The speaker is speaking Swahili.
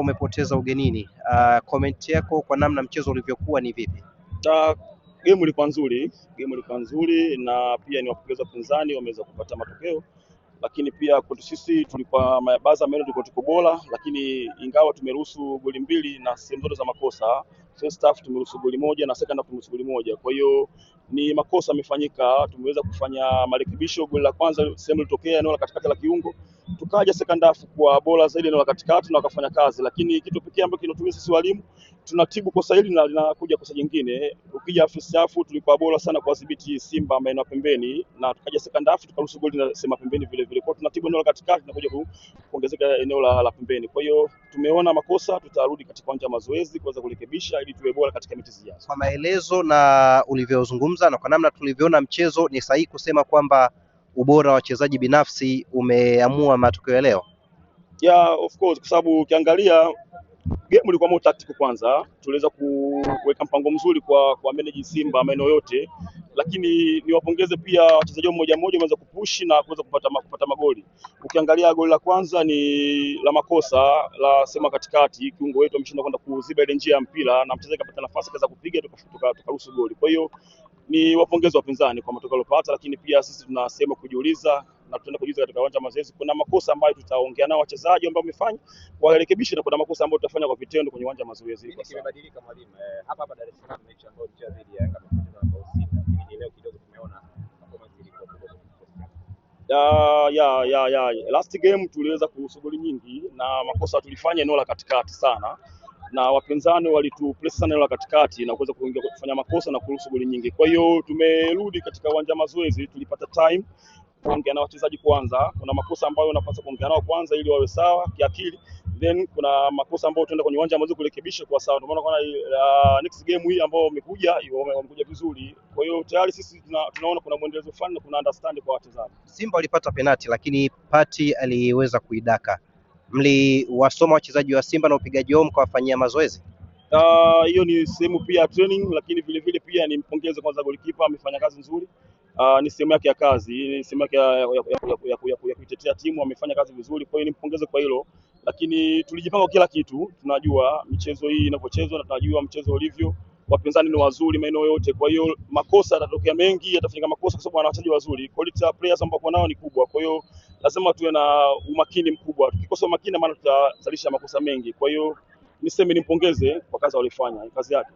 Umepoteza ugenini. Comment yako kwa namna mchezo ulivyokuwa ni vipi? Game ilikuwa nzuri na pia ni wapongeza pinzani wameweza kupata matokeo, lakini pia kwetu sisi tulikuwa baadhi ya maeneo tuko bora, lakini ingawa tumeruhusu goli mbili na sehemu zote za makosa. First half tumeruhusu goli moja na second half tumeruhusu goli moja. Kwa hiyo ni makosa yamefanyika, tumeweza kufanya marekebisho. Goli la kwanza sehemu ilitokea eneo la katikati la kiungo, tukaja second half kwa bora zaidi eneo la katikati na wakafanya kazi, lakini kitu pekee ambacho kinatumia sisi walimu tunatibu kosa hili na linakuja kosa jingine. Ukija first half tulikuwa bora sana kwa kudhibiti Simba maeneo pembeni, na tukaja second half tukaruhusu goli na sema pembeni vile vile. Kwa hiyo tunatibu eneo la katikati na kuja kuongezeka eneo la pembeni. Kwa hiyo tumeona makosa, tutarudi katika uwanja wa mazoezi kuweza kurekebisha ili tuwe bora katika mechi zijazo. Kwa maelezo na ulivyozungumza na kwa namna tulivyoona mchezo, ni sahihi kusema kwamba ubora wa wachezaji binafsi umeamua matokeo ya leo? Yeah, of course, kwa sababu ukiangalia game ilikuwa more tactical. Kwanza tuliweza kuweka mpango mzuri kwa manage Simba maeneo yote, lakini niwapongeze pia wachezaji mmoja mmoja wameweza kupush na kuweza kupata magoli. Ukiangalia goli la kwanza ni la makosa la sema katikati, kiungo wetu ameshinda kwenda kuziba ile njia ya mpira na mchezaji akapata nafasi kaza kupiga tukaruhusu goli. Kwa hiyo ni wapongeze wapinzani kwa matokeo waliyopata, lakini pia sisi tunasema kujiuliza na tutaenda kujiuliza katika uwanja wa mazoezi. Kuna makosa ambayo tutaongea nao wachezaji ambao wamefanya warekebishe, na kuna makosa ambayo tutafanya kwa vitendo kwenye uwanja wa mazoezi. Nini kimebadilika mwalimu? Hapa Dar es Salaam mechi ambayo mchezo dhidi ya Yanga tumecheza na bao 6, lakini leo kidogo tumeona performance ilikuwa kubwa. Last game tuliweza kuruhusu goli nyingi na makosa tulifanya eneo la katikati sana, na wapinzani walitupress sana eneo la katikati na kuweza kuingia kufanya makosa na kuruhusu goli nyingi. Kwa hiyo tumerudi katika uwanja wa mazoezi, tulipata time kuongea na wachezaji kwanza. Kuna makosa ambayo unapaswa kuongea nao kwanza ili wawe sawa kiakili, then kuna makosa ambayo tuenda kwenye uwanja wa mazoezi kurekebisha kwa sawa. Ndio maana kuna next game hii ambao wamekuja vizuri. Kwa hiyo tayari sisi tunaona kuna mwendelezo fulani na kuna understand kwa wachezaji. Simba walipata penalti lakini Pati aliweza kuidaka. Mliwasoma wachezaji wa Simba na upigaji wao mkawafanyia mazoezi? Hiyo ni sehemu pia ya training, lakini vile vile pia nimpongeze kwanza goalkeeper, amefanya kazi nzuri. Ni sehemu yake ya kazi, ni sehemu yake ya kuitetea timu, amefanya kazi vizuri. Kwa hiyo nimpongeze kwa hilo, lakini tulijipanga kila kitu. Tunajua michezo hii inapochezwa na tunajua mchezo ulivyo, wapinzani ni wazuri maeneo yote. Kwa hiyo makosa yatatokea mengi, yatafanyika makosa kwa sababu wana wachezaji wazuri. Quality ya players ambao kwa nao ni kubwa, kwa hiyo lazima tuwe na umakini mkubwa. Tukikosa umakini maana tutazalisha makosa mengi. Kwa hiyo niseme nimpongeze kwa kazi walifanya, kazi yake.